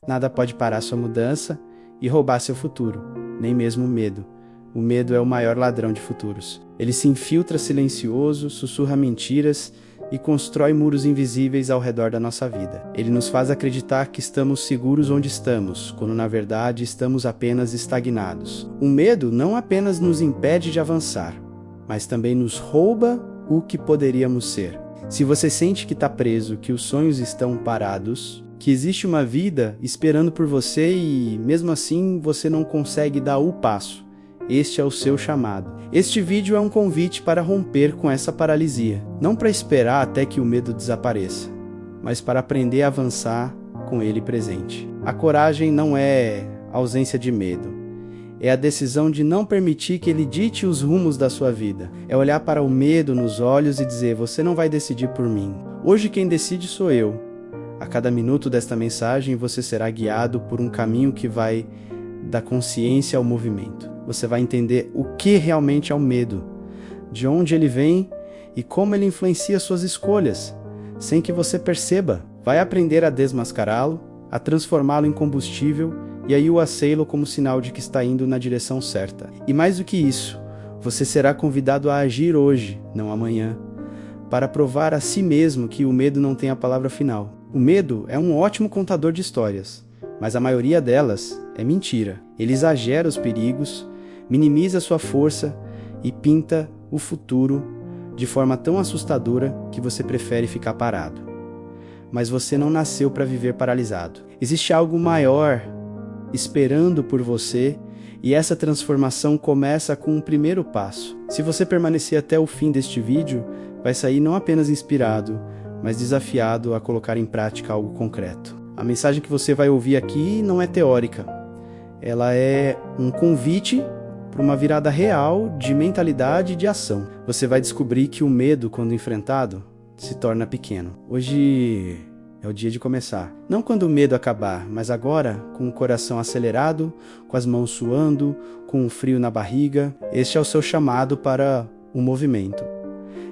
Nada pode parar sua mudança e roubar seu futuro, nem mesmo o medo. O medo é o maior ladrão de futuros. Ele se infiltra silencioso, sussurra mentiras e constrói muros invisíveis ao redor da nossa vida. Ele nos faz acreditar que estamos seguros onde estamos, quando na verdade estamos apenas estagnados. O medo não apenas nos impede de avançar, mas também nos rouba o que poderíamos ser. Se você sente que está preso, que os sonhos estão parados, que existe uma vida esperando por você e mesmo assim você não consegue dar o passo, este é o seu chamado. Este vídeo é um convite para romper com essa paralisia, não para esperar até que o medo desapareça, mas para aprender a avançar com ele presente. A coragem não é ausência de medo, é a decisão de não permitir que ele dite os rumos da sua vida. É olhar para o medo nos olhos e dizer: você não vai decidir por mim. Hoje quem decide sou eu. A cada minuto desta mensagem você será guiado por um caminho que vai da consciência ao movimento. Você vai entender o que realmente é o medo, de onde ele vem e como ele influencia suas escolhas, sem que você perceba. Vai aprender a desmascará-lo, a transformá-lo em combustível e aí o aceilo como sinal de que está indo na direção certa. E mais do que isso, você será convidado a agir hoje, não amanhã, para provar a si mesmo que o medo não tem a palavra final. O medo é um ótimo contador de histórias, mas a maioria delas é mentira. Ele exagera os perigos, minimiza sua força e pinta o futuro de forma tão assustadora que você prefere ficar parado. Mas você não nasceu para viver paralisado. Existe algo maior esperando por você e essa transformação começa com um primeiro passo. Se você permanecer até o fim deste vídeo, vai sair não apenas inspirado, mas desafiado a colocar em prática algo concreto. A mensagem que você vai ouvir aqui não é teórica. Ela é um convite para uma virada real de mentalidade e de ação. Você vai descobrir que o medo, quando enfrentado, se torna pequeno. Hoje é o dia de começar. Não quando o medo acabar, mas agora, com o coração acelerado, com as mãos suando, com um frio na barriga. Este é o seu chamado para o movimento.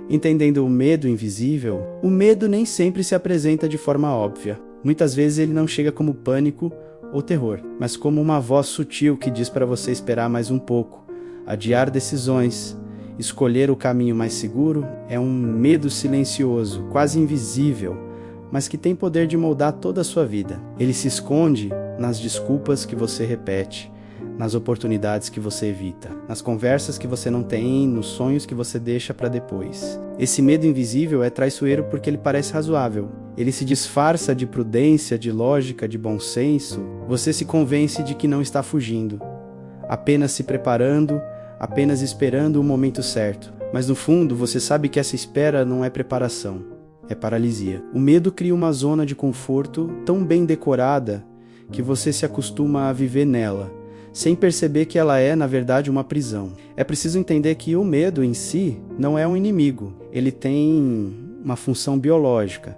Entendendo o medo invisível, o medo nem sempre se apresenta de forma óbvia. Muitas vezes ele não chega como pânico ou terror, mas como uma voz sutil que diz para você esperar mais um pouco, adiar decisões, escolher o caminho mais seguro. É um medo silencioso, quase invisível, mas que tem poder de moldar toda a sua vida. Ele se esconde nas desculpas que você repete, nas oportunidades que você evita, nas conversas que você não tem, nos sonhos que você deixa para depois. Esse medo invisível é traiçoeiro porque ele parece razoável. Ele se disfarça de prudência, de lógica, de bom senso. Você se convence de que não está fugindo, apenas se preparando, apenas esperando o momento certo. Mas no fundo, você sabe que essa espera não é preparação, é paralisia. O medo cria uma zona de conforto tão bem decorada que você se acostuma a viver nela, sem perceber que ela é, na verdade, uma prisão. É preciso entender que o medo em si não é um inimigo. Ele tem uma função biológica,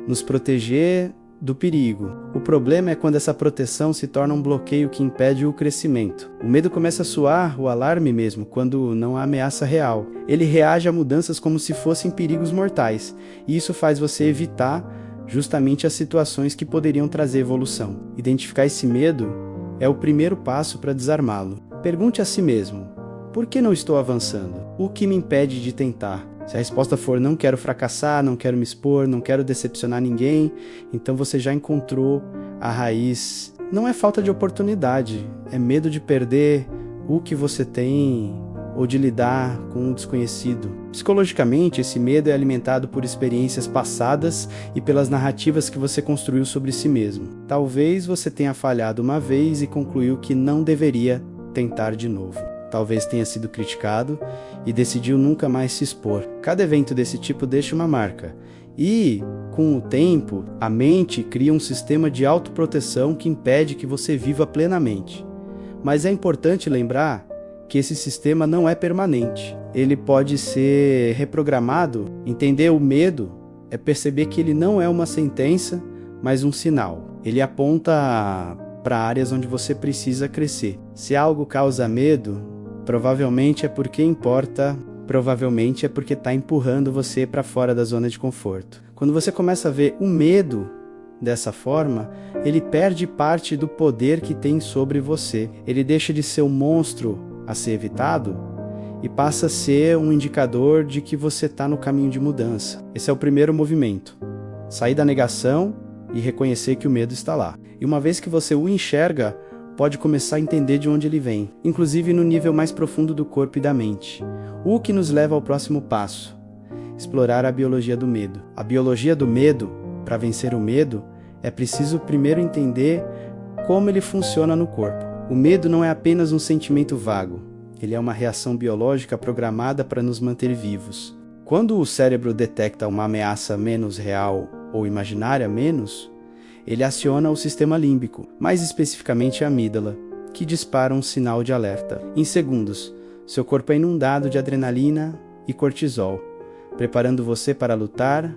nos proteger do perigo. O problema é quando essa proteção se torna um bloqueio que impede o crescimento. O medo começa a soar o alarme mesmo, quando não há ameaça real. Ele reage a mudanças como se fossem perigos mortais, e isso faz você evitar justamente as situações que poderiam trazer evolução. Identificar esse medo é o primeiro passo para desarmá-lo. Pergunte a si mesmo: por que não estou avançando? O que me impede de tentar? Se a resposta for não quero fracassar, não quero me expor, não quero decepcionar ninguém, então você já encontrou a raiz. Não é falta de oportunidade, é medo de perder o que você tem ou de lidar com o desconhecido. Psicologicamente, esse medo é alimentado por experiências passadas e pelas narrativas que você construiu sobre si mesmo. Talvez você tenha falhado uma vez e concluiu que não deveria tentar de novo. Talvez tenha sido criticado e decidiu nunca mais se expor. Cada evento desse tipo deixa uma marca. E, com o tempo, a mente cria um sistema de autoproteção que impede que você viva plenamente. Mas é importante lembrar que esse sistema não é permanente. Ele pode ser reprogramado. Entender o medo é perceber que ele não é uma sentença, mas um sinal. Ele aponta para áreas onde você precisa crescer. Se algo causa medo, provavelmente é porque importa, provavelmente é porque está empurrando você para fora da zona de conforto. Quando você começa a ver o medo Dessa forma, ele perde parte do poder que tem sobre você. Ele deixa de ser um monstro a ser evitado e passa a ser um indicador de que você está no caminho de mudança. Esse é o primeiro movimento. Sair da negação e reconhecer que o medo está lá. E uma vez que você o enxerga, pode começar a entender de onde ele vem, inclusive no nível mais profundo do corpo e da mente. O que nos leva ao próximo passo: explorar a biologia do medo. A biologia do medo, para vencer o medo, é preciso primeiro entender como ele funciona no corpo. O medo não é apenas um sentimento vago, ele é uma reação biológica programada para nos manter vivos. Quando o cérebro detecta uma ameaça menos real ou imaginária ele aciona o sistema límbico, mais especificamente a amígdala, que dispara um sinal de alerta. Em segundos, seu corpo é inundado de adrenalina e cortisol, preparando você para lutar,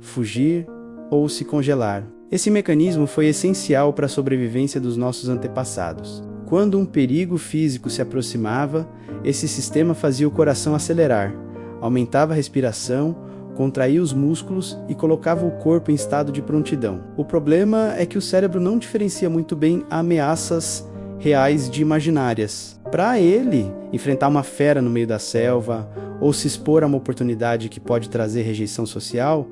fugir ou se congelar. Esse mecanismo foi essencial para a sobrevivência dos nossos antepassados. Quando um perigo físico se aproximava, esse sistema fazia o coração acelerar, aumentava a respiração, contraía os músculos e colocava o corpo em estado de prontidão. O problema é que o cérebro não diferencia muito bem ameaças reais de imaginárias. Para ele, enfrentar uma fera no meio da selva ou se expor a uma oportunidade que pode trazer rejeição social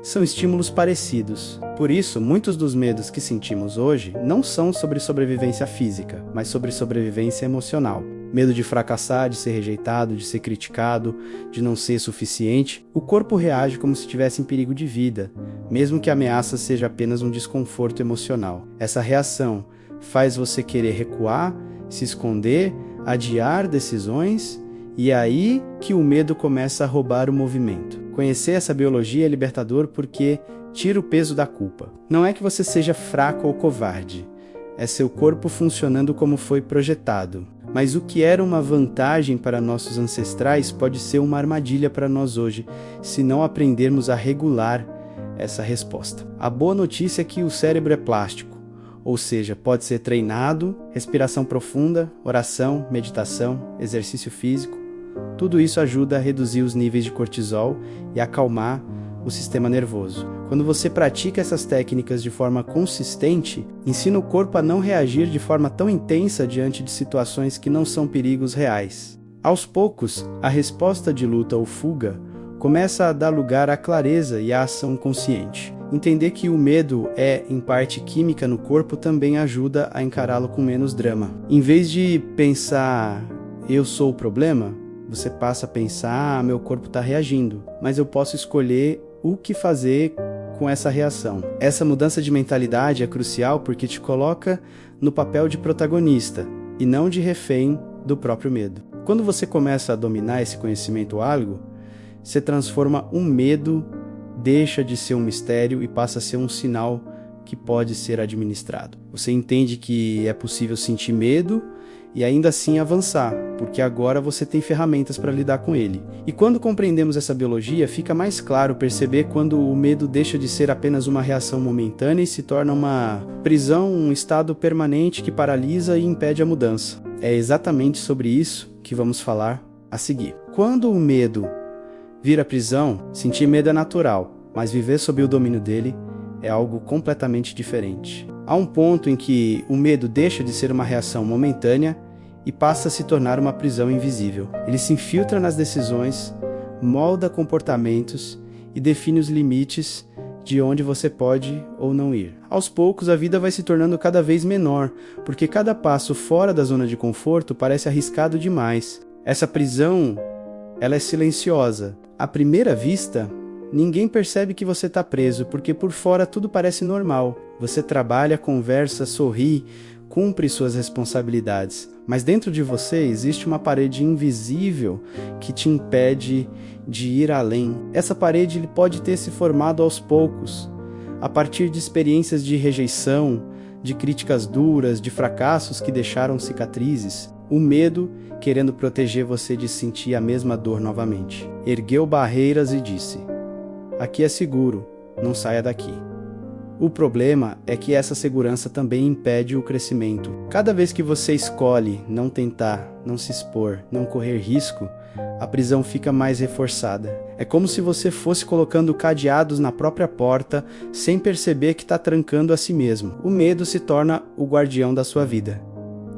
são estímulos parecidos. Por isso, muitos dos medos que sentimos hoje não são sobre sobrevivência física, mas sobre sobrevivência emocional. Medo de fracassar, de ser rejeitado, de ser criticado, de não ser suficiente. O corpo reage como se estivesse em perigo de vida, mesmo que a ameaça seja apenas um desconforto emocional. Essa reação faz você querer recuar, se esconder, adiar decisões, e é aí que o medo começa a roubar o movimento. Conhecer essa biologia é libertador porque tira o peso da culpa. Não é que você seja fraco ou covarde, é seu corpo funcionando como foi projetado. Mas o que era uma vantagem para nossos ancestrais pode ser uma armadilha para nós hoje, se não aprendermos a regular essa resposta. A boa notícia é que o cérebro é plástico, ou seja, pode ser treinado, respiração profunda, oração, meditação, exercício físico. Tudo isso ajuda a reduzir os níveis de cortisol e acalmar o sistema nervoso. Quando você pratica essas técnicas de forma consistente, ensina o corpo a não reagir de forma tão intensa diante de situações que não são perigos reais. Aos poucos, a resposta de luta ou fuga começa a dar lugar à clareza e à ação consciente. Entender que o medo é, em parte, química no corpo também ajuda a encará-lo com menos drama. Em vez de pensar, eu sou o problema, você passa a pensar, meu corpo está reagindo, mas eu posso escolher o que fazer com essa reação. Essa mudança de mentalidade é crucial porque te coloca no papel de protagonista e não de refém do próprio medo. Quando você começa a dominar esse conhecimento algo, você transforma um medo, deixa de ser um mistério e passa a ser um sinal que pode ser administrado. Você entende que é possível sentir medo e ainda assim avançar, porque agora você tem ferramentas para lidar com ele. E quando compreendemos essa biologia, fica mais claro perceber quando o medo deixa de ser apenas uma reação momentânea e se torna uma prisão, um estado permanente que paralisa e impede a mudança. É exatamente sobre isso que vamos falar a seguir. Quando o medo vira prisão, sentir medo é natural, mas viver sob o domínio dele é algo completamente diferente. Há um ponto em que o medo deixa de ser uma reação momentânea e passa a se tornar uma prisão invisível. Ele se infiltra nas decisões, molda comportamentos e define os limites de onde você pode ou não ir. Aos poucos, a vida vai se tornando cada vez menor, porque cada passo fora da zona de conforto parece arriscado demais. Essa prisão, ela é silenciosa. À primeira vista, ninguém percebe que você está preso, porque por fora tudo parece normal. Você trabalha, conversa, sorri, cumpre suas responsabilidades. Mas dentro de você existe uma parede invisível que te impede de ir além. Essa parede pode ter se formado aos poucos, a partir de experiências de rejeição, de críticas duras, de fracassos que deixaram cicatrizes. O medo querendo proteger você de sentir a mesma dor novamente. Ergueu barreiras e disse: aqui é seguro, não saia daqui. O problema é que essa segurança também impede o crescimento. Cada vez que você escolhe não tentar, não se expor, não correr risco, a prisão fica mais reforçada. É como se você fosse colocando cadeados na própria porta sem perceber que está trancando a si mesmo. O medo se torna o guardião da sua vida,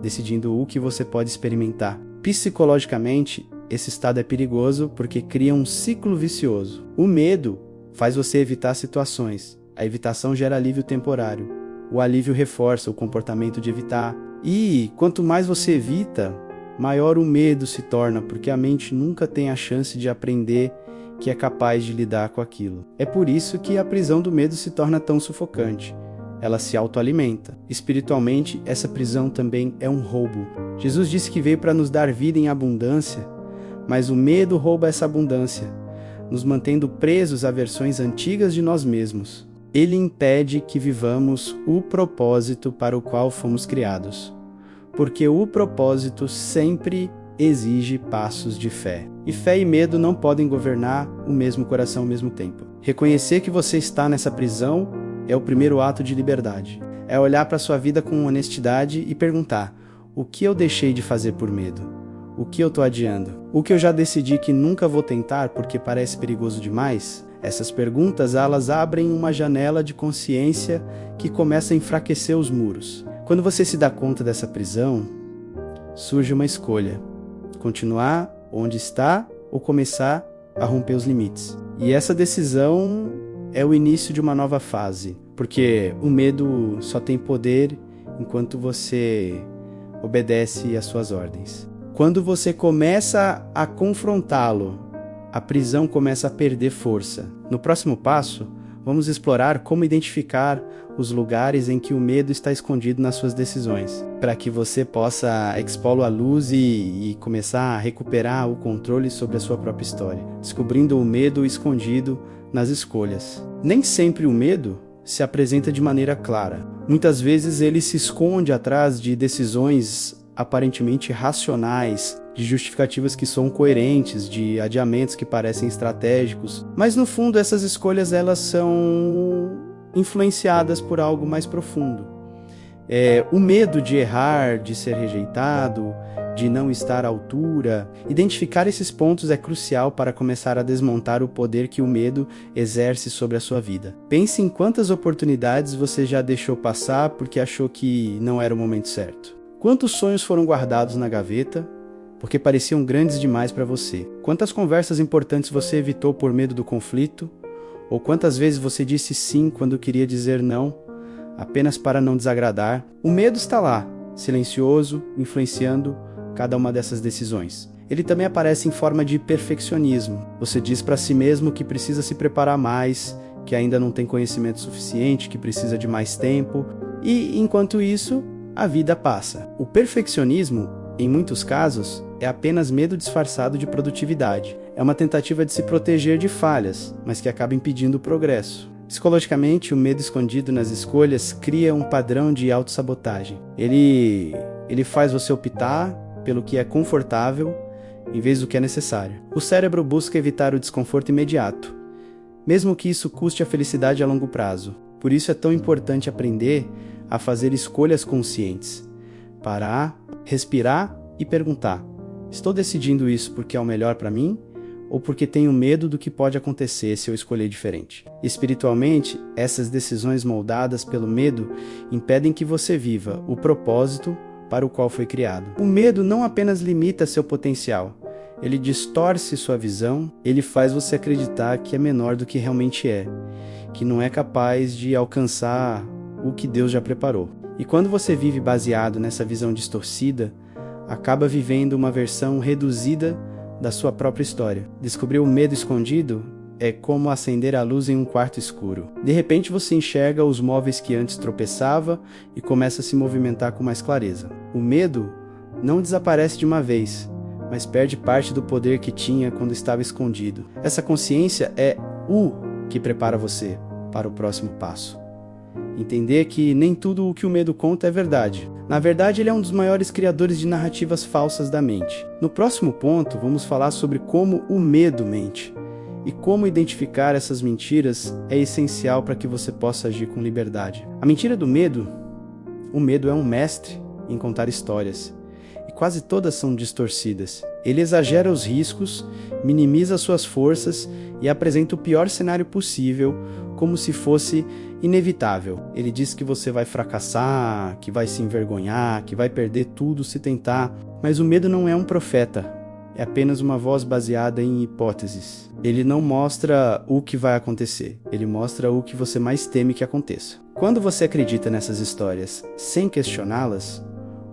decidindo o que você pode experimentar. Psicologicamente, esse estado é perigoso porque cria um ciclo vicioso. O medo faz você evitar situações. A evitação gera alívio temporário. O alívio reforça o comportamento de evitar. E quanto mais você evita, maior o medo se torna, porque a mente nunca tem a chance de aprender que é capaz de lidar com aquilo. É por isso que a prisão do medo se torna tão sufocante. Ela se autoalimenta. Espiritualmente, essa prisão também é um roubo. Jesus disse que veio para nos dar vida em abundância, mas o medo rouba essa abundância, nos mantendo presos a versões antigas de nós mesmos. Ele impede que vivamos o propósito para o qual fomos criados, porque o propósito sempre exige passos de fé. E fé e medo não podem governar o mesmo coração ao mesmo tempo. Reconhecer que você está nessa prisão é o primeiro ato de liberdade. É olhar para a sua vida com honestidade e perguntar: o que eu deixei de fazer por medo? O que eu estou adiando? O que eu já decidi que nunca vou tentar porque parece perigoso demais? Essas perguntas, elas abrem uma janela de consciência que começa a enfraquecer os muros. Quando você se dá conta dessa prisão, surge uma escolha: continuar onde está ou começar a romper os limites. E essa decisão é o início de uma nova fase, porque o medo só tem poder enquanto você obedece às suas ordens. Quando você começa a confrontá-lo, a prisão começa a perder força. No próximo passo, vamos explorar como identificar os lugares em que o medo está escondido nas suas decisões, para que você possa expô-lo à luz e começar a recuperar o controle sobre a sua própria história, descobrindo o medo escondido nas escolhas. Nem sempre o medo se apresenta de maneira clara. Muitas vezes ele se esconde atrás de decisões aparentemente racionais, de justificativas que são coerentes, de adiamentos que parecem estratégicos, mas no fundo essas escolhas elas são influenciadas por algo mais profundo. O medo de errar, de ser rejeitado, de não estar à altura. Identificar esses pontos é crucial para começar a desmontar o poder que o medo exerce sobre a sua vida. Pense em quantas oportunidades você já deixou passar porque achou que não era o momento certo. Quantos sonhos foram guardados na gaveta porque pareciam grandes demais para você? Quantas conversas importantes você evitou por medo do conflito? Ou quantas vezes você disse sim quando queria dizer não, apenas para não desagradar? O medo está lá, silencioso, influenciando cada uma dessas decisões. Ele também aparece em forma de perfeccionismo. Você diz para si mesmo que precisa se preparar mais, que ainda não tem conhecimento suficiente, que precisa de mais tempo. E, enquanto isso, a vida passa. O perfeccionismo, em muitos casos, é apenas medo disfarçado de produtividade. É uma tentativa de se proteger de falhas, mas que acaba impedindo o progresso. Psicologicamente, o medo escondido nas escolhas cria um padrão de autossabotagem. Ele faz você optar pelo que é confortável em vez do que é necessário. O cérebro busca evitar o desconforto imediato, mesmo que isso custe a felicidade a longo prazo. Por isso é tão importante aprender a fazer escolhas conscientes. Parar, respirar e perguntar: estou decidindo isso porque é o melhor para mim? Ou porque tenho medo do que pode acontecer se eu escolher diferente? Espiritualmente, essas decisões moldadas pelo medo impedem que você viva o propósito para o qual foi criado. O medo não apenas limita seu potencial, ele distorce sua visão, ele faz você acreditar que é menor do que realmente é, que não é capaz de alcançar o que Deus já preparou. E quando você vive baseado nessa visão distorcida, acaba vivendo uma versão reduzida da sua própria história. Descobrir o medo escondido é como acender a luz em um quarto escuro. De repente você enxerga os móveis que antes tropeçava e começa a se movimentar com mais clareza. O medo não desaparece de uma vez, mas perde parte do poder que tinha quando estava escondido. Essa consciência é o que prepara você para o próximo passo. Entender que nem tudo o que o medo conta é verdade. Na verdade, ele é um dos maiores criadores de narrativas falsas da mente. No próximo ponto, vamos falar sobre como o medo mente E como identificar essas mentiras é essencial para que você possa agir com liberdade. A mentira do medo, o medo é um mestre em contar histórias, e quase todas são distorcidas. Ele exagera os riscos, minimiza suas forças e apresenta o pior cenário possível como se fosse inevitável. Ele diz que você vai fracassar, que vai se envergonhar, que vai perder tudo se tentar. Mas o medo não é um profeta, é apenas uma voz baseada em hipóteses. Ele não mostra o que vai acontecer, ele mostra o que você mais teme que aconteça. Quando você acredita nessas histórias sem questioná-las,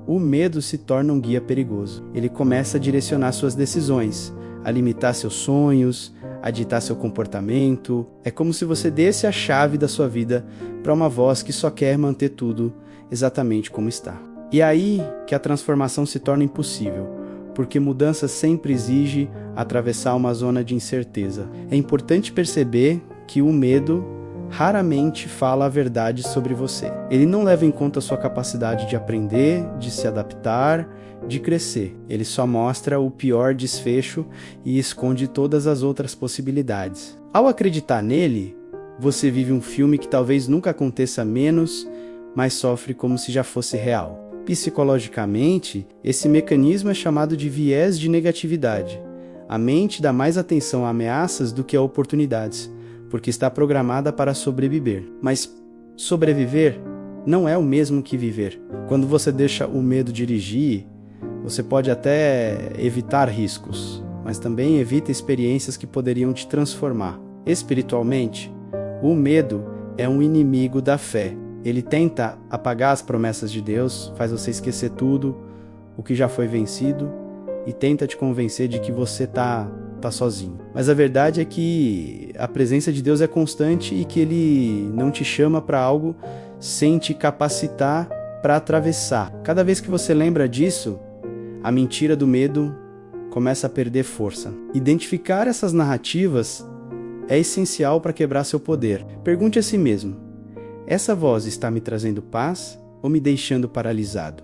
o medo se torna um guia perigoso. Ele começa a direcionar suas decisões, a limitar seus sonhos, a ditar seu comportamento. É como se você desse a chave da sua vida para uma voz que só quer manter tudo exatamente como está. E é aí que a transformação se torna impossível, porque mudança sempre exige atravessar uma zona de incerteza. É importante perceber que o medo raramente fala a verdade sobre você. Ele não leva em conta a sua capacidade de aprender, de se adaptar, de crescer. Ele só mostra o pior desfecho e esconde todas as outras possibilidades. Ao acreditar nele, você vive um filme que talvez nunca aconteça menos, mas sofre como se já fosse real. Psicologicamente, esse mecanismo é chamado de viés de negatividade. A mente dá mais atenção a ameaças do que a oportunidades, porque está programada para sobreviver. Mas sobreviver não é o mesmo que viver. Quando você deixa o medo dirigir, você pode até evitar riscos, mas também evita experiências que poderiam te transformar. Espiritualmente, o medo é um inimigo da fé. Ele tenta apagar as promessas de Deus, faz você esquecer tudo, o que já foi vencido, e tenta te convencer de que você tá sozinho. Mas a verdade é que a presença de Deus é constante e que Ele não te chama para algo sem te capacitar para atravessar. Cada vez que você lembra disso, a mentira do medo começa a perder força. Identificar essas narrativas é essencial para quebrar seu poder. Pergunte a si mesmo: essa voz está me trazendo paz ou me deixando paralisado?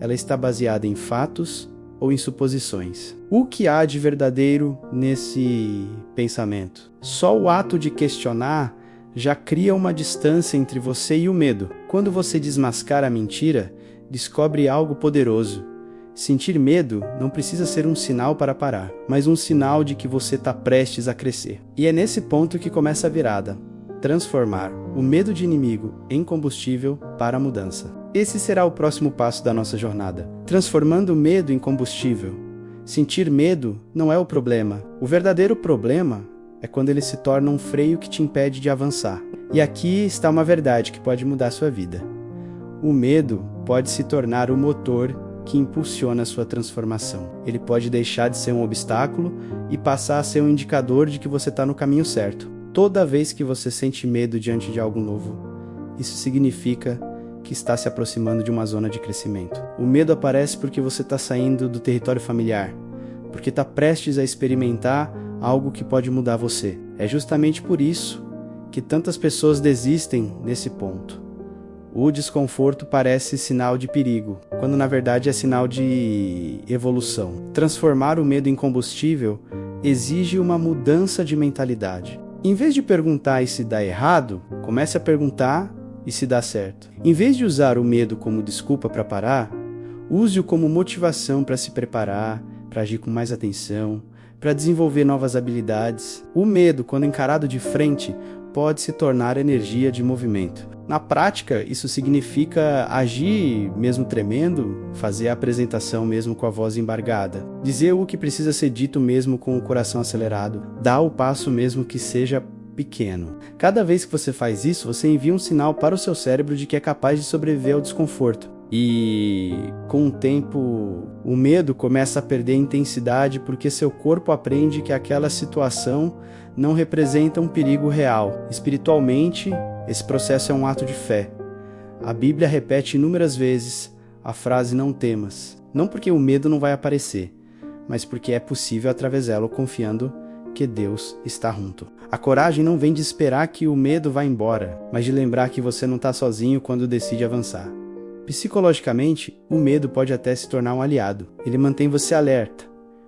Ela está baseada em fatos ou em suposições? O que há de verdadeiro nesse pensamento? Só o ato de questionar já cria uma distância entre você e o medo. Quando você desmascara a mentira, descobre algo poderoso. Sentir medo não precisa ser um sinal para parar, mas um sinal de que você está prestes a crescer. E é nesse ponto que começa a virada. Transformar o medo de inimigo em combustível para a mudança. Esse será o próximo passo da nossa jornada. Transformando o medo em combustível. Sentir medo não é o problema. O verdadeiro problema é quando ele se torna um freio que te impede de avançar. E aqui está uma verdade que pode mudar sua vida. O medo pode se tornar o motor que impulsiona a sua transformação. Ele pode deixar de ser um obstáculo e passar a ser um indicador de que você está no caminho certo. Toda vez que você sente medo diante de algo novo, isso significa que está se aproximando de uma zona de crescimento. O medo aparece porque você está saindo do território familiar, porque está prestes a experimentar algo que pode mudar você. É justamente por isso que tantas pessoas desistem nesse ponto. O desconforto parece sinal de perigo, quando na verdade é sinal de evolução. Transformar o medo em combustível exige uma mudança de mentalidade. Em vez de perguntar e se dá errado, comece a perguntar e se dá certo. Em vez de usar o medo como desculpa para parar, use-o como motivação para se preparar, para agir com mais atenção, para desenvolver novas habilidades. O medo, quando encarado de frente, pode se tornar energia de movimento. Na prática, isso significa agir mesmo tremendo, fazer a apresentação mesmo com a voz embargada, dizer o que precisa ser dito mesmo com o coração acelerado, dar o passo mesmo que seja pequeno. Cada vez que você faz isso, você envia um sinal para o seu cérebro de que é capaz de sobreviver ao desconforto. E com o tempo, o medo começa a perder intensidade porque seu corpo aprende que aquela situação não representa um perigo real. Espiritualmente, esse processo é um ato de fé. A Bíblia repete inúmeras vezes a frase "não temas", não porque o medo não vai aparecer, mas porque é possível atravessá-lo confiando que Deus está junto. A coragem não vem de esperar que o medo vá embora, mas de lembrar que você não está sozinho quando decide avançar. Psicologicamente, o medo pode até se tornar um aliado. Ele mantém você alerta,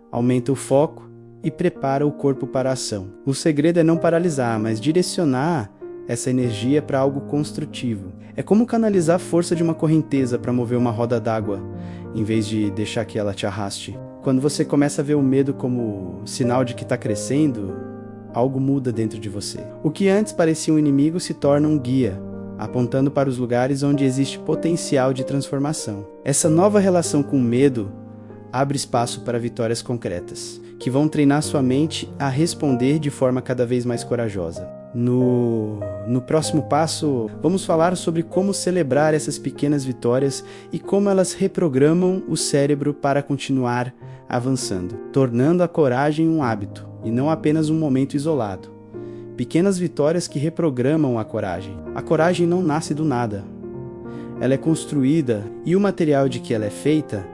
aumenta o foco e prepara o corpo para a ação. O segredo é não paralisar, mas direcionar essa energia para algo construtivo. É como canalizar a força de uma correnteza para mover uma roda d'água, em vez de deixar que ela te arraste. Quando você começa a ver o medo como sinal de que está crescendo, algo muda dentro de você. O que antes parecia um inimigo se torna um guia, apontando para os lugares onde existe potencial de transformação. Essa nova relação com o medo abre espaço para vitórias concretas, que vão treinar sua mente a responder de forma cada vez mais corajosa. No próximo passo, vamos falar sobre como celebrar essas pequenas vitórias e como elas reprogramam o cérebro para continuar avançando, tornando a coragem um hábito e não apenas um momento isolado. Pequenas vitórias que reprogramam a coragem. A coragem não nasce do nada. Ela é construída e o material de que ela é feita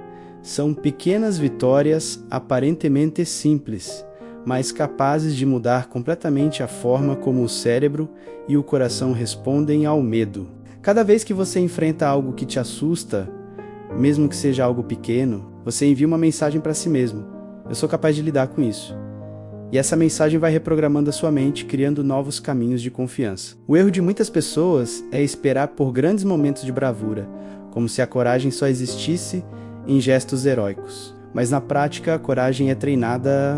são pequenas vitórias aparentemente simples, mas capazes de mudar completamente a forma como o cérebro e o coração respondem ao medo. Cada vez que você enfrenta algo que te assusta, mesmo que seja algo pequeno, você envia uma mensagem para si mesmo. Eu sou capaz de lidar com isso. E essa mensagem vai reprogramando a sua mente, criando novos caminhos de confiança. O erro de muitas pessoas é esperar por grandes momentos de bravura, como se a coragem só existisse em gestos heróicos. Mas na prática, a coragem é treinada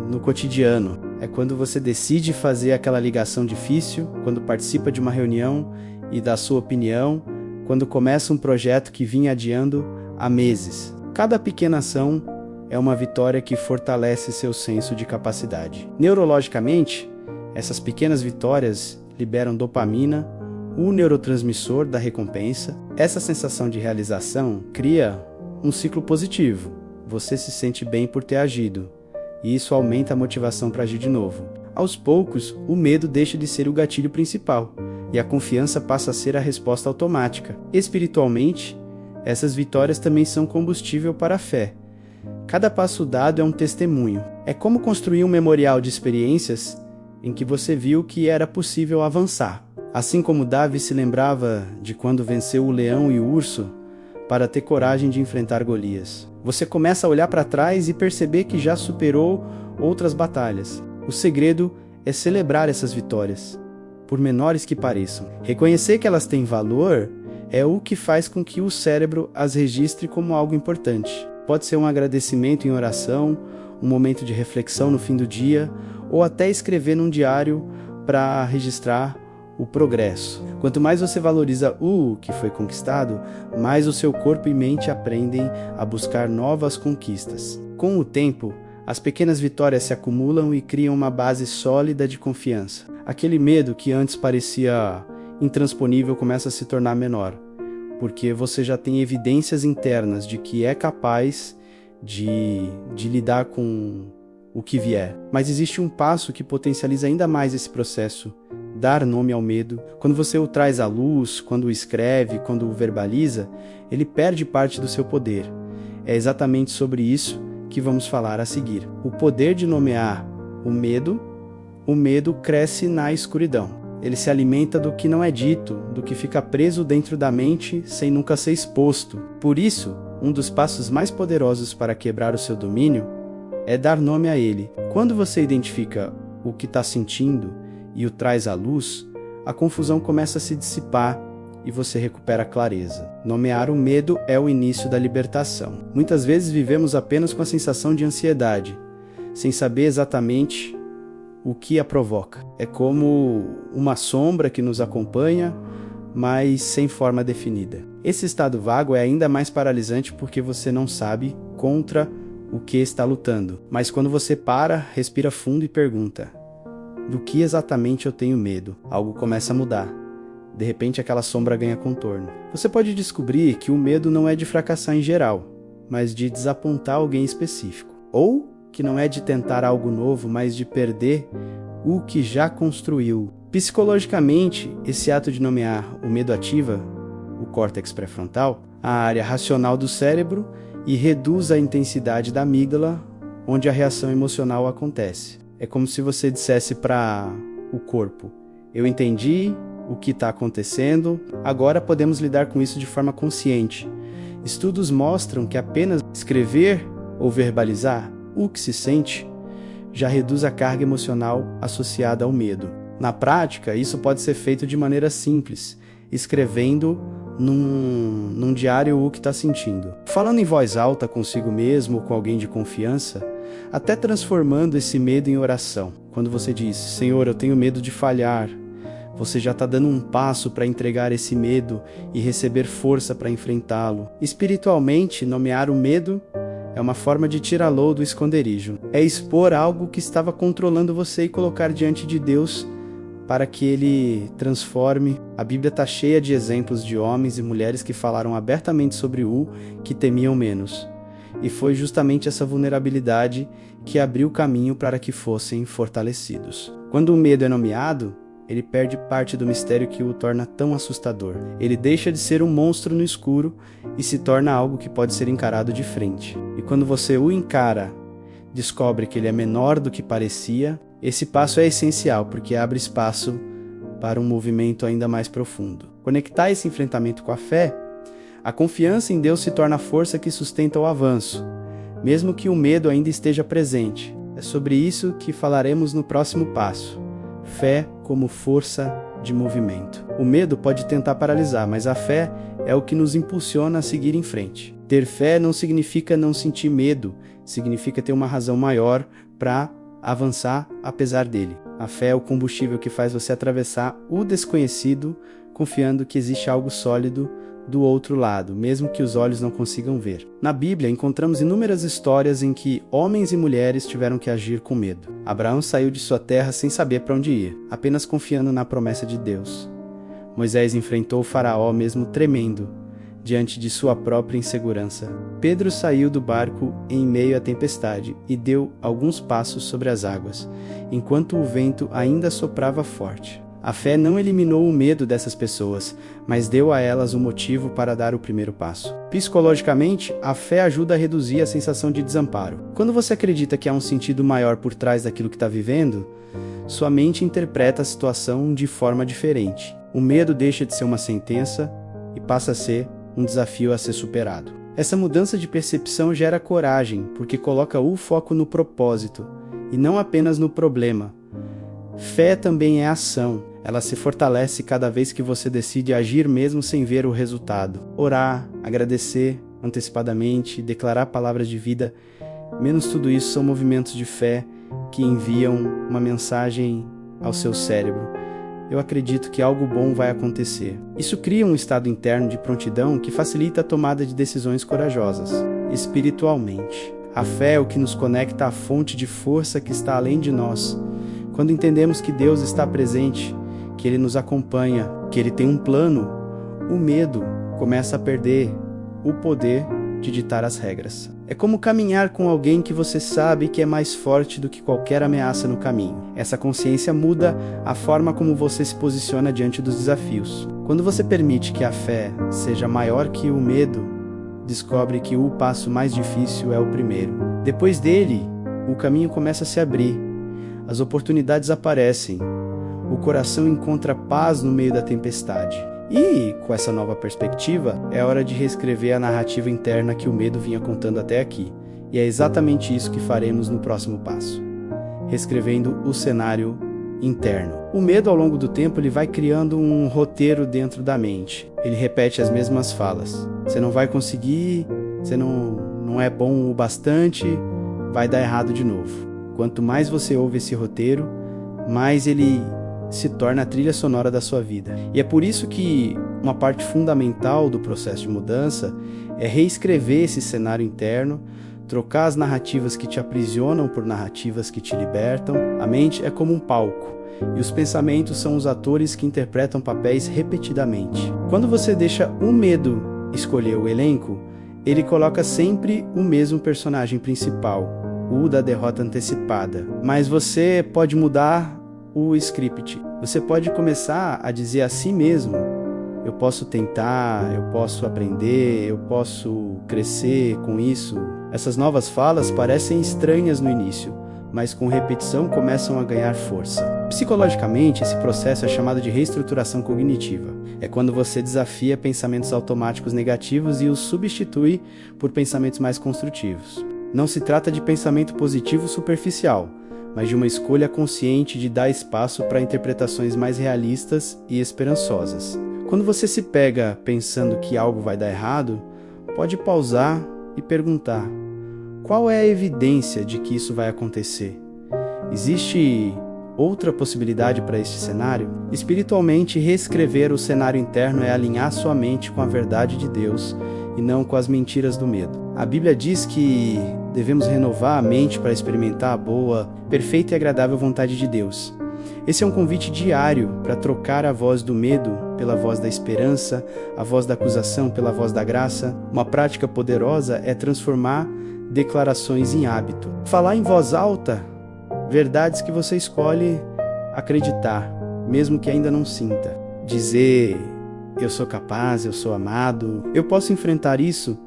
no cotidiano. É quando você decide fazer aquela ligação difícil, quando participa de uma reunião e dá sua opinião, quando começa um projeto que vinha adiando há meses. Cada pequena ação é uma vitória que fortalece seu senso de capacidade. Neurologicamente, essas pequenas vitórias liberam dopamina, o neurotransmissor da recompensa. Essa sensação de realização cria um ciclo positivo. Você se sente bem por ter agido, e isso aumenta a motivação para agir de novo. Aos poucos, o medo deixa de ser o gatilho principal, e a confiança passa a ser a resposta automática. Espiritualmente, essas vitórias também são combustível para a fé. Cada passo dado é um testemunho. É como construir um memorial de experiências em que você viu que era possível avançar. Assim como Davi se lembrava de quando venceu o leão e o urso, para ter coragem de enfrentar Golias. Você começa a olhar para trás e perceber que já superou outras batalhas. O segredo é celebrar essas vitórias, por menores que pareçam. Reconhecer que elas têm valor é o que faz com que o cérebro as registre como algo importante. Pode ser um agradecimento em oração, um momento de reflexão no fim do dia, ou até escrever num diário para registrar o progresso. Quanto mais você valoriza o que foi conquistado, mais o seu corpo e mente aprendem a buscar novas conquistas. Com o tempo, as pequenas vitórias se acumulam e criam uma base sólida de confiança. Aquele medo que antes parecia intransponível começa a se tornar menor, porque você já tem evidências internas de que é capaz de lidar com o que vier. Mas existe um passo que potencializa ainda mais esse processo: dar nome ao medo. Quando você o traz à luz, quando o escreve, quando o verbaliza, ele perde parte do seu poder. É exatamente sobre isso que vamos falar a seguir. O poder de nomear o medo cresce na escuridão. Ele se alimenta do que não é dito, do que fica preso dentro da mente sem nunca ser exposto. Por isso, um dos passos mais poderosos para quebrar o seu domínio é dar nome a ele. Quando você identifica o que está sentindo e o traz à luz, a confusão começa a se dissipar e você recupera a clareza. Nomear o medo é o início da libertação. Muitas vezes vivemos apenas com a sensação de ansiedade, sem saber exatamente o que a provoca. É como uma sombra que nos acompanha, mas sem forma definida. Esse estado vago é ainda mais paralisante porque você não sabe contra o que está lutando. Mas quando você para, respira fundo e pergunta: do que exatamente eu tenho medo? Algo começa a mudar. De repente aquela sombra ganha contorno. Você pode descobrir que o medo não é de fracassar em geral, mas de desapontar alguém específico. Ou que não é de tentar algo novo, mas de perder o que já construiu. Psicologicamente, esse ato de nomear o medo ativa o córtex pré-frontal, a área racional do cérebro, e reduz a intensidade da amígdala, onde a reação emocional acontece. É como se você dissesse para o corpo: eu entendi o que está acontecendo, agora podemos lidar com isso de forma consciente. Estudos mostram que apenas escrever ou verbalizar o que se sente já reduz a carga emocional associada ao medo. Na prática, isso pode ser feito de maneira simples, escrevendo num diário o que está sentindo. Falando em voz alta consigo mesmo ou com alguém de confiança, até transformando esse medo em oração. Quando você diz, Senhor, eu tenho medo de falhar, você já está dando um passo para entregar esse medo e receber força para enfrentá-lo. Espiritualmente, nomear o medo é uma forma de tirá-lo do esconderijo. É expor algo que estava controlando você e colocar diante de Deus para que Ele transforme. A Bíblia está cheia de exemplos de homens e mulheres que falaram abertamente sobre o que temiam menos. E foi justamente essa vulnerabilidade que abriu o caminho para que fossem fortalecidos. Quando o medo é nomeado, ele perde parte do mistério que o torna tão assustador. Ele deixa de ser um monstro no escuro e se torna algo que pode ser encarado de frente. E quando você o encara, descobre que ele é menor do que parecia, esse passo é essencial porque abre espaço para um movimento ainda mais profundo. Conectar esse enfrentamento com a fé, a confiança em Deus se torna a força que sustenta o avanço, mesmo que o medo ainda esteja presente. É sobre isso que falaremos no próximo passo. Fé como força de movimento. O medo pode tentar paralisar, mas a fé é o que nos impulsiona a seguir em frente. Ter fé não significa não sentir medo, significa ter uma razão maior para avançar apesar dele. A fé é o combustível que faz você atravessar o desconhecido, confiando que existe algo sólido do outro lado, mesmo que os olhos não consigam ver. Na Bíblia, encontramos inúmeras histórias em que homens e mulheres tiveram que agir com medo. Abraão saiu de sua terra sem saber para onde ia, apenas confiando na promessa de Deus. Moisés enfrentou o faraó mesmo tremendo, diante de sua própria insegurança. Pedro saiu do barco em meio à tempestade e deu alguns passos sobre as águas, enquanto o vento ainda soprava forte. A fé não eliminou o medo dessas pessoas, mas deu a elas um motivo para dar o primeiro passo. Psicologicamente, a fé ajuda a reduzir a sensação de desamparo. Quando você acredita que há um sentido maior por trás daquilo que está vivendo, sua mente interpreta a situação de forma diferente. O medo deixa de ser uma sentença e passa a ser um desafio a ser superado. Essa mudança de percepção gera coragem, porque coloca o foco no propósito e não apenas no problema. Fé também é ação. Ela se fortalece cada vez que você decide agir mesmo sem ver o resultado. Orar, agradecer antecipadamente, declarar palavras de vida, menos tudo isso são movimentos de fé que enviam uma mensagem ao seu cérebro. Eu acredito que algo bom vai acontecer. Isso cria um estado interno de prontidão que facilita a tomada de decisões corajosas. Espiritualmente, a fé é o que nos conecta à fonte de força que está além de nós. Quando entendemos que Deus está presente, que Ele nos acompanha, que Ele tem um plano, o medo começa a perder o poder de ditar as regras. É como caminhar com alguém que você sabe que é mais forte do que qualquer ameaça no caminho. Essa consciência muda a forma como você se posiciona diante dos desafios. Quando você permite que a fé seja maior que o medo, descobre que o passo mais difícil é o primeiro. Depois dele, o caminho começa a se abrir. As oportunidades aparecem, o coração encontra paz no meio da tempestade. E, com essa nova perspectiva, é hora de reescrever a narrativa interna que o medo vinha contando até aqui. E é exatamente isso que faremos no próximo passo, reescrevendo o cenário interno. O medo, ao longo do tempo, ele vai criando um roteiro dentro da mente. Ele repete as mesmas falas. Você não vai conseguir, você não é bom o bastante, vai dar errado de novo. Quanto mais você ouve esse roteiro, mais ele se torna a trilha sonora da sua vida. E é por isso que uma parte fundamental do processo de mudança é reescrever esse cenário interno, trocar as narrativas que te aprisionam por narrativas que te libertam. A mente é como um palco, e os pensamentos são os atores que interpretam papéis repetidamente. Quando você deixa o medo escolher o elenco, ele coloca sempre o mesmo personagem principal, o da derrota antecipada. Mas você pode mudar o script. Você pode começar a dizer a si mesmo: eu posso tentar, eu posso aprender, eu posso crescer com isso. Essas novas falas parecem estranhas no início, mas com repetição começam a ganhar força. Psicologicamente, esse processo é chamado de reestruturação cognitiva. É quando você desafia pensamentos automáticos negativos e os substitui por pensamentos mais construtivos. Não se trata de pensamento positivo superficial, mas de uma escolha consciente de dar espaço para interpretações mais realistas e esperançosas. Quando você se pega pensando que algo vai dar errado, pode pausar e perguntar: qual é a evidência de que isso vai acontecer? Existe outra possibilidade para este cenário? Espiritualmente, reescrever o cenário interno é alinhar sua mente com a verdade de Deus e não com as mentiras do medo. A Bíblia diz que devemos renovar a mente para experimentar a boa, perfeita e agradável vontade de Deus. Esse é um convite diário para trocar a voz do medo pela voz da esperança, a voz da acusação pela voz da graça. Uma prática poderosa é transformar declarações em hábito. Falar em voz alta verdades que você escolhe acreditar, mesmo que ainda não sinta. Dizer: eu sou capaz, eu sou amado, eu posso enfrentar isso,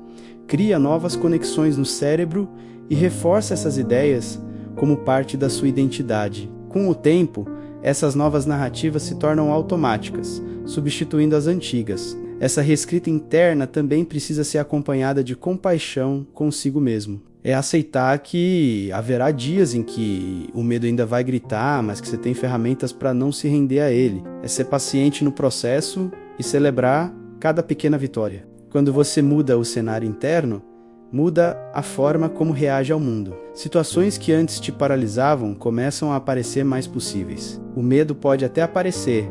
cria novas conexões no cérebro e reforça essas ideias como parte da sua identidade. Com o tempo, essas novas narrativas se tornam automáticas, substituindo as antigas. Essa reescrita interna também precisa ser acompanhada de compaixão consigo mesmo. É aceitar que haverá dias em que o medo ainda vai gritar, mas que você tem ferramentas para não se render a ele. É ser paciente no processo e celebrar cada pequena vitória. Quando você muda o cenário interno, muda a forma como reage ao mundo. Situações que antes te paralisavam começam a aparecer mais possíveis. O medo pode até aparecer,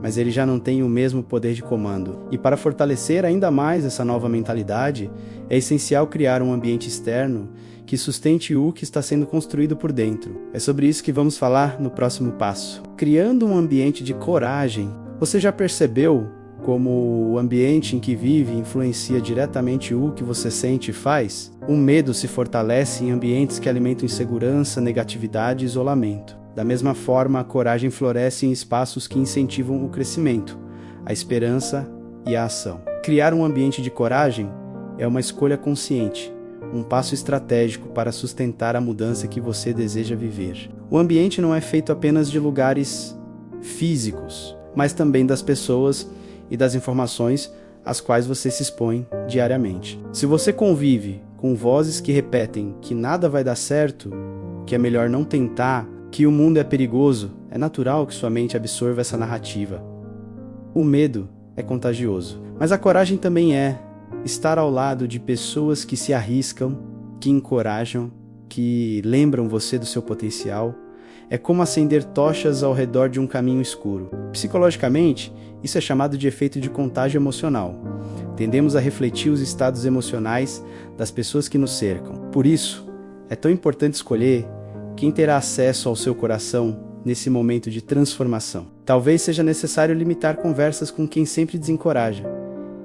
mas ele já não tem o mesmo poder de comando. E para fortalecer ainda mais essa nova mentalidade, é essencial criar um ambiente externo que sustente o que está sendo construído por dentro. É sobre isso que vamos falar no próximo passo. Criando um ambiente de coragem. Você já percebeu como o ambiente em que vive influencia diretamente o que você sente e faz? O medo se fortalece em ambientes que alimentam insegurança, negatividade e isolamento. Da mesma forma, a coragem floresce em espaços que incentivam o crescimento, a esperança e a ação. Criar um ambiente de coragem é uma escolha consciente, um passo estratégico para sustentar a mudança que você deseja viver. O ambiente não é feito apenas de lugares físicos, mas também das pessoas e das informações às quais você se expõe diariamente. Se você convive com vozes que repetem que nada vai dar certo, que é melhor não tentar, que o mundo é perigoso, é natural que sua mente absorva essa narrativa. O medo é contagioso, mas a coragem também é estar ao lado de pessoas que se arriscam, que encorajam, que lembram você do seu potencial. É como acender tochas ao redor de um caminho escuro. Psicologicamente, isso é chamado de efeito de contágio emocional. Tendemos a refletir os estados emocionais das pessoas que nos cercam. Por isso, é tão importante escolher quem terá acesso ao seu coração nesse momento de transformação. Talvez seja necessário limitar conversas com quem sempre desencoraja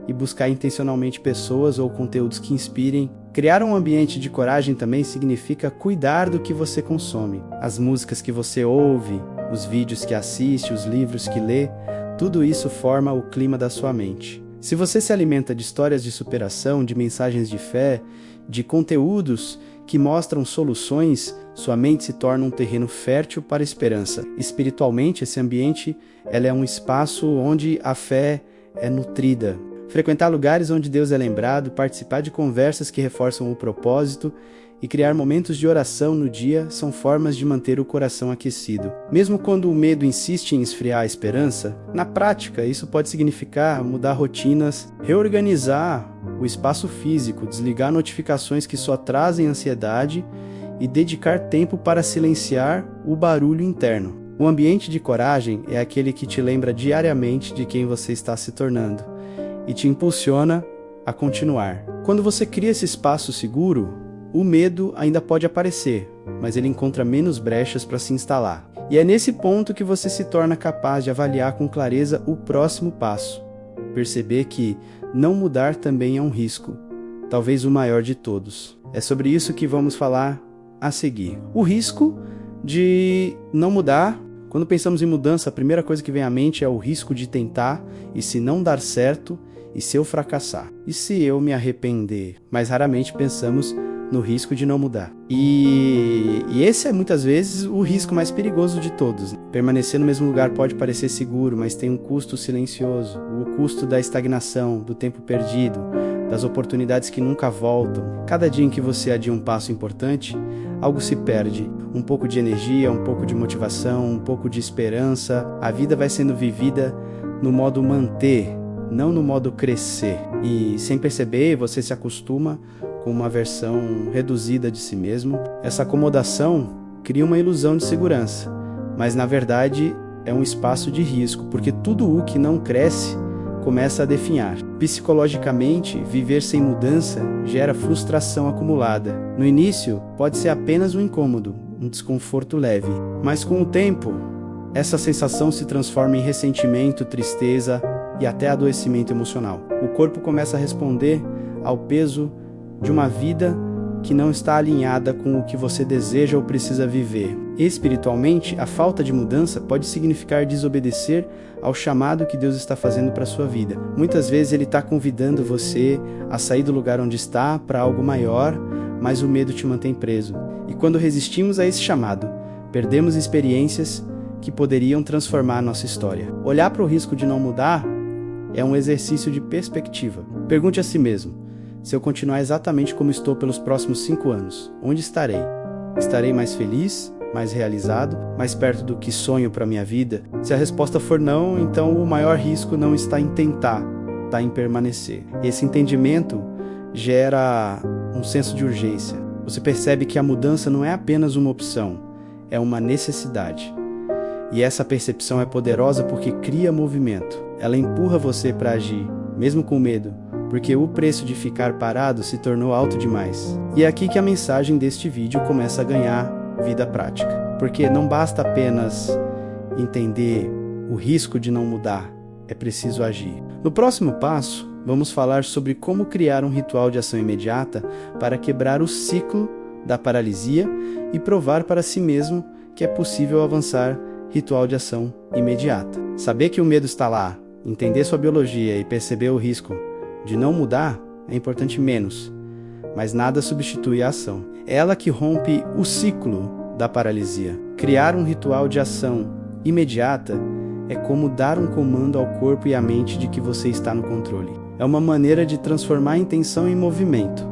e buscar intencionalmente pessoas ou conteúdos que inspirem. Criar um ambiente de coragem também significa cuidar do que você consome. As músicas que você ouve, os vídeos que assiste, os livros que lê, tudo isso forma o clima da sua mente. Se você se alimenta de histórias de superação, de mensagens de fé, de conteúdos que mostram soluções, sua mente se torna um terreno fértil para a esperança. Espiritualmente, esse ambiente é um espaço onde a fé é nutrida. Frequentar lugares onde Deus é lembrado, participar de conversas que reforçam o propósito e criar momentos de oração no dia são formas de manter o coração aquecido. Mesmo quando o medo insiste em esfriar a esperança, na prática isso pode significar mudar rotinas, reorganizar o espaço físico, desligar notificações que só trazem ansiedade e dedicar tempo para silenciar o barulho interno. O ambiente de coragem é aquele que te lembra diariamente de quem você está se tornando e te impulsiona a continuar. Quando você cria esse espaço seguro, o medo ainda pode aparecer, mas ele encontra menos brechas para se instalar. E é nesse ponto que você se torna capaz de avaliar com clareza o próximo passo. Perceber que não mudar também é um risco, talvez o maior de todos. É sobre isso que vamos falar a seguir. O risco de não mudar. Quando pensamos em mudança, a primeira coisa que vem à mente é o risco de tentar, e se não dar certo, e se eu fracassar? E se eu me arrepender? Mas raramente pensamos no risco de não mudar. E esse é muitas vezes o risco mais perigoso de todos. Permanecer no mesmo lugar pode parecer seguro, mas tem um custo silencioso. O custo da estagnação, do tempo perdido, das oportunidades que nunca voltam. Cada dia em que você adia um passo importante, algo se perde. Um pouco de energia, um pouco de motivação, um pouco de esperança. A vida vai sendo vivida no modo manter, não no modo crescer. E sem perceber, você se acostuma com uma versão reduzida de si mesmo. Essa acomodação cria uma ilusão de segurança, mas na verdade é um espaço de risco, porque tudo o que não cresce começa a definhar. Psicologicamente, viver sem mudança gera frustração acumulada. No início, pode ser apenas um incômodo, um desconforto leve, mas com o tempo, essa sensação se transforma em ressentimento, tristeza e até adoecimento emocional. O corpo começa a responder ao peso de uma vida que não está alinhada com o que você deseja ou precisa viver. Espiritualmente, a falta de mudança pode significar desobedecer ao chamado que Deus está fazendo para a sua vida. Muitas vezes Ele está convidando você a sair do lugar onde está para algo maior, mas o medo te mantém preso. E quando resistimos a esse chamado, perdemos experiências que poderiam transformar a nossa história. Olhar para o risco de não mudar é um exercício de perspectiva. Pergunte a si mesmo: se eu continuar exatamente como estou pelos próximos 5 anos, onde estarei? Estarei mais feliz, mais realizado, mais perto do que sonho para minha vida? Se a resposta for não, então o maior risco não está em tentar, está em permanecer. Esse entendimento gera um senso de urgência. Você percebe que a mudança não é apenas uma opção, é uma necessidade. E essa percepção é poderosa porque cria movimento. Ela empurra você para agir, mesmo com medo, porque o preço de ficar parado se tornou alto demais. E é aqui que a mensagem deste vídeo começa a ganhar vida prática. Porque não basta apenas entender o risco de não mudar, é preciso agir. No próximo passo, vamos falar sobre como criar um ritual de ação imediata para quebrar o ciclo da paralisia e provar para si mesmo que é possível avançar ritual de ação imediata. Saber que o medo está lá, entender sua biologia e perceber o risco de não mudar é importante menos, mas nada substitui a ação. É ela que rompe o ciclo da paralisia. Criar um ritual de ação imediata é como dar um comando ao corpo e à mente de que você está no controle. É uma maneira de transformar a intenção em movimento,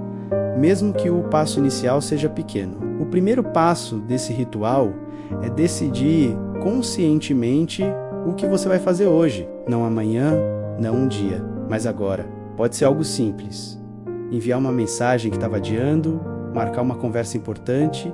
mesmo que o passo inicial seja pequeno. O primeiro passo desse ritual é decidir conscientemente o que você vai fazer hoje, não amanhã, não um dia, mas agora. Pode ser algo simples: enviar uma mensagem que estava adiando, marcar uma conversa importante,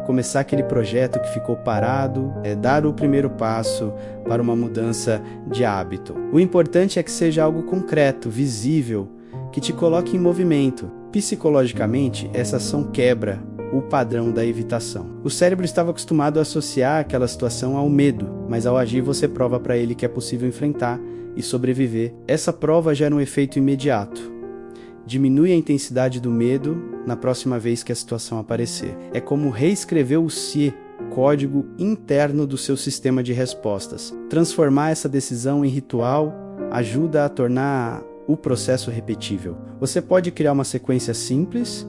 começar aquele projeto que ficou parado, dar o primeiro passo para uma mudança de hábito. O importante é que seja algo concreto, visível, que te coloque em movimento. Psicologicamente, essa ação quebra o padrão da evitação. O cérebro estava acostumado a associar aquela situação ao medo, mas ao agir você prova para ele que é possível enfrentar e sobreviver. Essa prova gera um efeito imediato. Diminui a intensidade do medo na próxima vez que a situação aparecer. É como reescrever o código interno do seu sistema de respostas. Transformar essa decisão em ritual ajuda a tornar o processo repetível. Você pode criar uma sequência simples,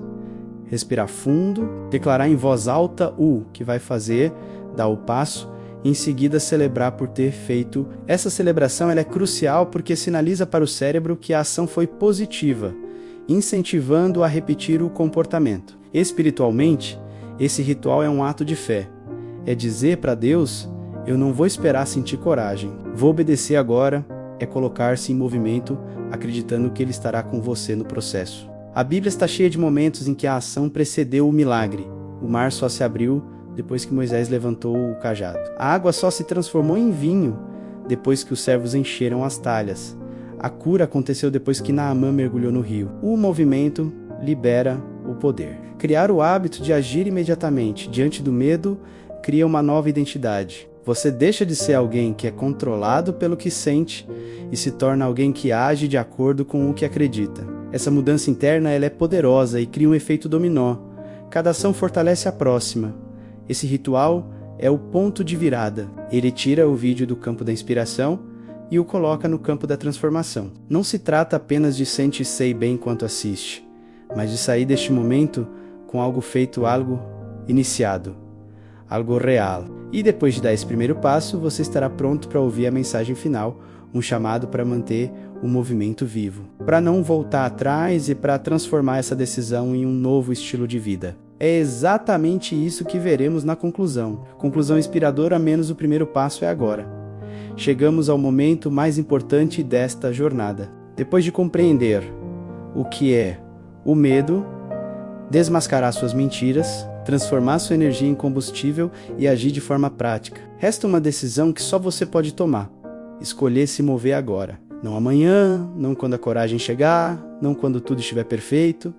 respirar fundo, declarar em voz alta o que vai fazer, dar o passo, e em seguida celebrar por ter feito. Essa celebração ela é crucial porque sinaliza para o cérebro que a ação foi positiva, incentivando a repetir o comportamento. Espiritualmente, esse ritual é um ato de fé. É dizer para Deus: eu não vou esperar sentir coragem, vou obedecer agora. É colocar-se em movimento, acreditando que Ele estará com você no processo. A Bíblia está cheia de momentos em que a ação precedeu o milagre. O mar só se abriu depois que Moisés levantou o cajado. A água só se transformou em vinho depois que os servos encheram as talhas. A cura aconteceu depois que Naamã mergulhou no rio. O movimento libera o poder. Criar o hábito de agir imediatamente diante do medo cria uma nova identidade. Você deixa de ser alguém que é controlado pelo que sente e se torna alguém que age de acordo com o que acredita. Essa mudança interna ela é poderosa e cria um efeito dominó. Cada ação fortalece a próxima. Esse ritual é o ponto de virada. Ele tira o vídeo do campo da inspiração e o coloca no campo da transformação. Não se trata apenas de sente e sei bem enquanto assiste, mas de sair deste momento com algo feito, algo iniciado, algo real. E depois de dar esse primeiro passo, você estará pronto para ouvir a mensagem final, um chamado para manter o movimento vivo, para não voltar atrás e para transformar essa decisão em um novo estilo de vida. É exatamente isso que veremos na conclusão. Conclusão inspiradora, menos o primeiro passo é agora. Chegamos ao momento mais importante desta jornada. Depois de compreender o que é o medo, desmascarar suas mentiras, transformar sua energia em combustível e agir de forma prática. Resta uma decisão que só você pode tomar. Escolher se mover agora. Não amanhã, não quando a coragem chegar, não quando tudo estiver perfeito.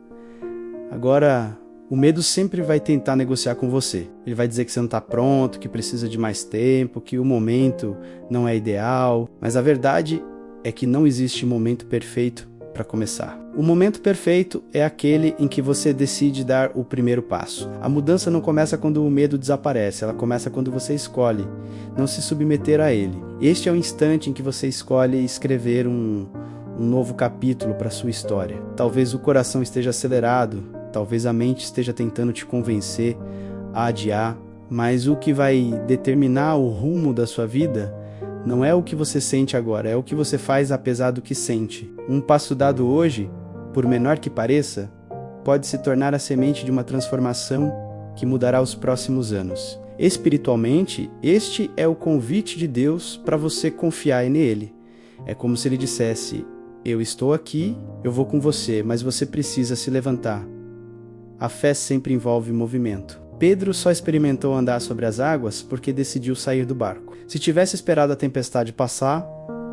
Agora, o medo sempre vai tentar negociar com você. Ele vai dizer que você não está pronto, que precisa de mais tempo, que o momento não é ideal. Mas a verdade é que não existe momento perfeito para começar. O momento perfeito é aquele em que você decide dar o primeiro passo. A mudança não começa quando o medo desaparece, ela começa quando você escolhe não se submeter a ele. Este é o instante em que você escolhe escrever um novo capítulo para sua história. Talvez o coração esteja acelerado, talvez a mente esteja tentando te convencer a adiar, mas o que vai determinar o rumo da sua vida não é o que você sente agora, é o que você faz apesar do que sente. Um passo dado hoje, por menor que pareça, pode se tornar a semente de uma transformação que mudará os próximos anos. Espiritualmente, este é o convite de Deus para você confiar nele. É como se ele dissesse: eu estou aqui, eu vou com você, mas você precisa se levantar. A fé sempre envolve movimento. Pedro só experimentou andar sobre as águas porque decidiu sair do barco. Se tivesse esperado a tempestade passar,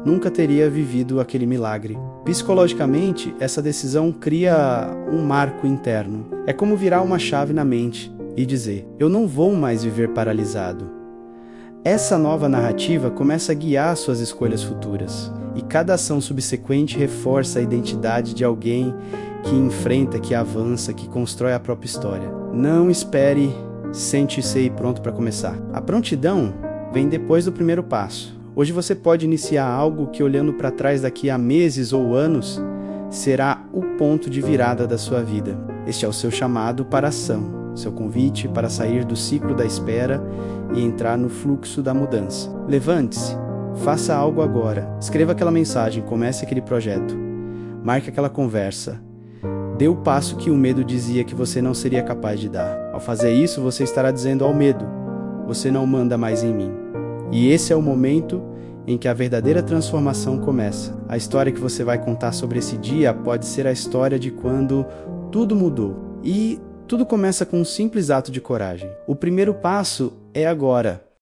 nunca teria vivido aquele milagre. Psicologicamente, essa decisão cria um marco interno. É como virar uma chave na mente e dizer: eu não vou mais viver paralisado. Essa nova narrativa começa a guiar suas escolhas futuras, e cada ação subsequente reforça a identidade de alguém que enfrenta, que avança, que constrói a própria história. Não espere sente-se pronto para começar. A prontidão vem depois do primeiro passo. Hoje você pode iniciar algo que, olhando para trás daqui a meses ou anos, será o ponto de virada da sua vida. Este é o seu chamado para ação, seu convite para sair do ciclo da espera e entrar no fluxo da mudança. Levante-se, faça algo agora. Escreva aquela mensagem, comece aquele projeto. Marque aquela conversa. Dê o passo que o medo dizia que você não seria capaz de dar. Ao fazer isso, você estará dizendo ao medo: você não manda mais em mim. E esse é o momento em que a verdadeira transformação começa. A história que você vai contar sobre esse dia pode ser a história de quando tudo mudou. E tudo começa com um simples ato de coragem. O primeiro passo é agora.